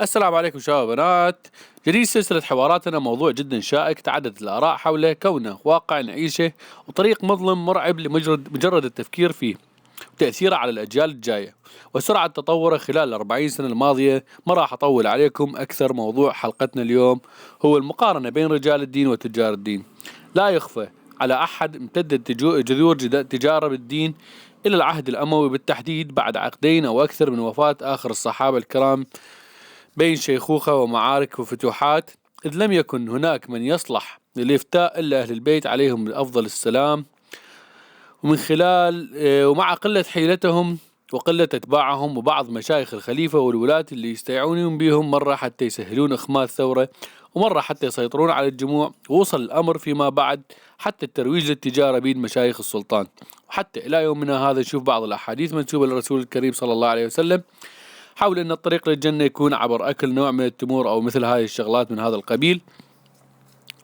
السلام عليكم شباب وبنات. جديد سلسلة حواراتنا موضوع جدا شائك تعددت الآراء حوله، كونه واقع نعيشه وطريق مظلم مرعب لمجرد التفكير فيه وتأثيره على الأجيال الجاية وسرعة تطوره خلال ال40 سنة الماضية. ما راح أطول عليكم أكثر. موضوع حلقتنا اليوم هو المقارنة بين رجال الدين وتجار الدين. لا يخفى على أحد امتدت جذور تجارة بالدين إلى العهد الأموي بالتحديد، بعد عقدين أو أكثر من وفاة آخر الصحابة الكرام بين شيخوخة ومعارك وفتوحات، إذ لم يكن هناك من يصلح للإفتاء إلا أهل البيت عليهم أفضل السلام. ومن خلال ومع قلة حيلتهم وقلة أتباعهم وبعض مشايخ الخليفة والولاة اللي يستيعونهم بهم، مرة حتى يسهلون إخماد ثورة ومرة حتى يسيطرون على الجموع، ووصل الأمر فيما بعد حتى الترويج للتجارة بين مشايخ السلطان. وحتى إلى يومنا هذا نشوف بعض الأحاديث منسوبة للرسول الكريم صلى الله عليه وسلم حول أن الطريق للجنة يكون عبر أكل نوع من التمور أو مثل هذه الشغلات من هذا القبيل.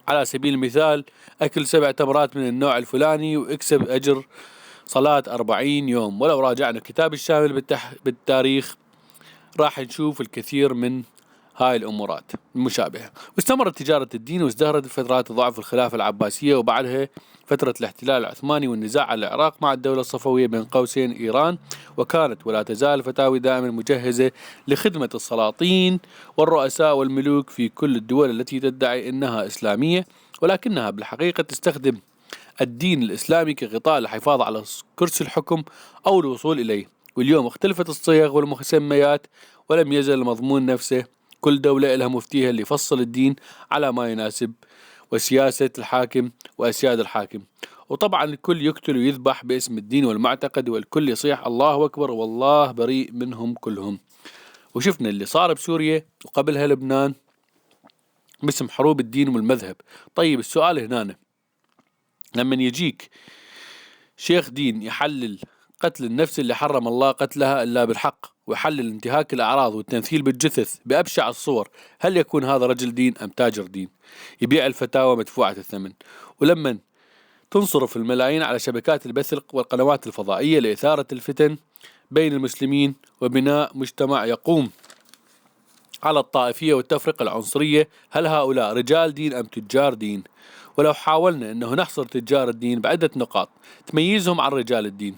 على سبيل المثال أكل 7 تمرات من النوع الفلاني واكسب أجر صلاة 40 يوم. ولو راجعنا الكتاب الشامل بالتاريخ راح نشوف الكثير من هاي الأمورات المشابهة. واستمرت تجارة الدين وازدهرت فترات ضعف الخلافة العباسية وبعدها فترة الاحتلال العثماني والنزاع على العراق مع الدولة الصفوية بين قوسين إيران. وكانت ولا تزال فتاوي دائما مجهزة لخدمة السلاطين والرؤساء والملوك في كل الدول التي تدعي أنها إسلامية، ولكنها بالحقيقة تستخدم الدين الإسلامي كغطاء للحفاظ على كرسي الحكم أو الوصول إليه. واليوم اختلفت الصيغ والمسميات ولم يزل المضمون نفسه، كل دولة لها مفتيها اللي يفصل الدين على ما يناسب وسياسة الحاكم وأسياد الحاكم. وطبعا الكل يقتل ويذبح باسم الدين والمعتقد، والكل يصيح الله أكبر والله بريء منهم كلهم. وشفنا اللي صار بسوريا وقبلها لبنان باسم حروب الدين والمذهب. طيب السؤال هنا، لما يجيك شيخ دين يحلل قتل النفس اللي حرم الله قتلها إلا بالحق، ويحلل انتهاك الأعراض والتمثيل بالجثث بأبشع الصور، هل يكون هذا رجل دين أم تاجر دين يبيع الفتاوى مدفوعة الثمن؟ ولما تنصرف الملايين على شبكات البث والقنوات الفضائية لإثارة الفتن بين المسلمين وبناء مجتمع يقوم على الطائفية والتفرقة العنصرية، هل هؤلاء رجال دين أم تجار دين؟ ولو حاولنا أنه نحصر تجار الدين بعدة نقاط تميزهم عن رجال الدين.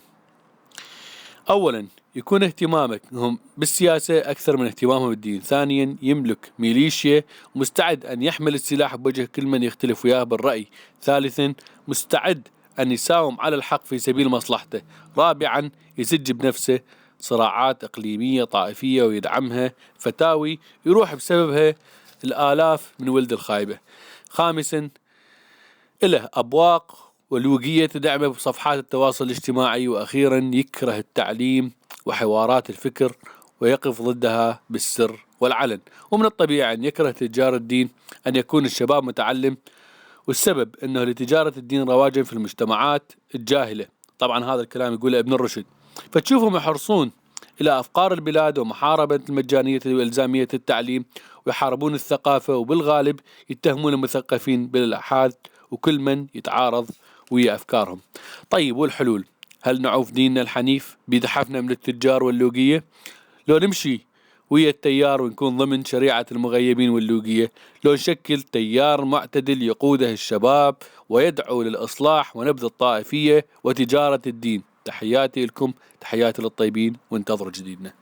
أولا، يكون اهتمامهم بالسياسة أكثر من اهتمامهم بالدين. ثانيا، يملك ميليشيا مستعد أن يحمل السلاح بوجه كل من يختلف وياه بالرأي. ثالثا، مستعد أن يساوم على الحق في سبيل مصلحته. رابعا، يسج بنفسه صراعات إقليمية طائفية ويدعمها فتاوي يروح بسببها الآلاف من ولد الخايبة. خامسا، له أبواق والوجية تدعمه بصفحات التواصل الاجتماعي. وأخيرا، يكره التعليم وحوارات الفكر ويقف ضدها بالسر والعلن. ومن الطبيعي أن يكره تجار الدين أن يكون الشباب متعلم، والسبب أنه لتجارة الدين رواجا في المجتمعات الجاهلة. طبعا هذا الكلام يقوله ابن الرشد. فتشوفهم يحرصون إلى أفقار البلاد ومحاربة المجانية وإلزامية التعليم، ويحاربون الثقافة، وبالغالب يتهمون المثقفين بالإلحاد وكل من يتعارض ويا أفكارهم. طيب والحلول؟ هل نعوف ديننا الحنيف بيدحفنا من التجار واللوقية؟ لو نمشي ويا التيار ونكون ضمن شريعة المغيبين واللوقية؟ لو نشكل تيار معتدل يقوده الشباب ويدعو للإصلاح ونبذ الطائفية وتجارة الدين؟ تحياتي لكم، تحياتي للطيبين، وانتظروا جديدنا.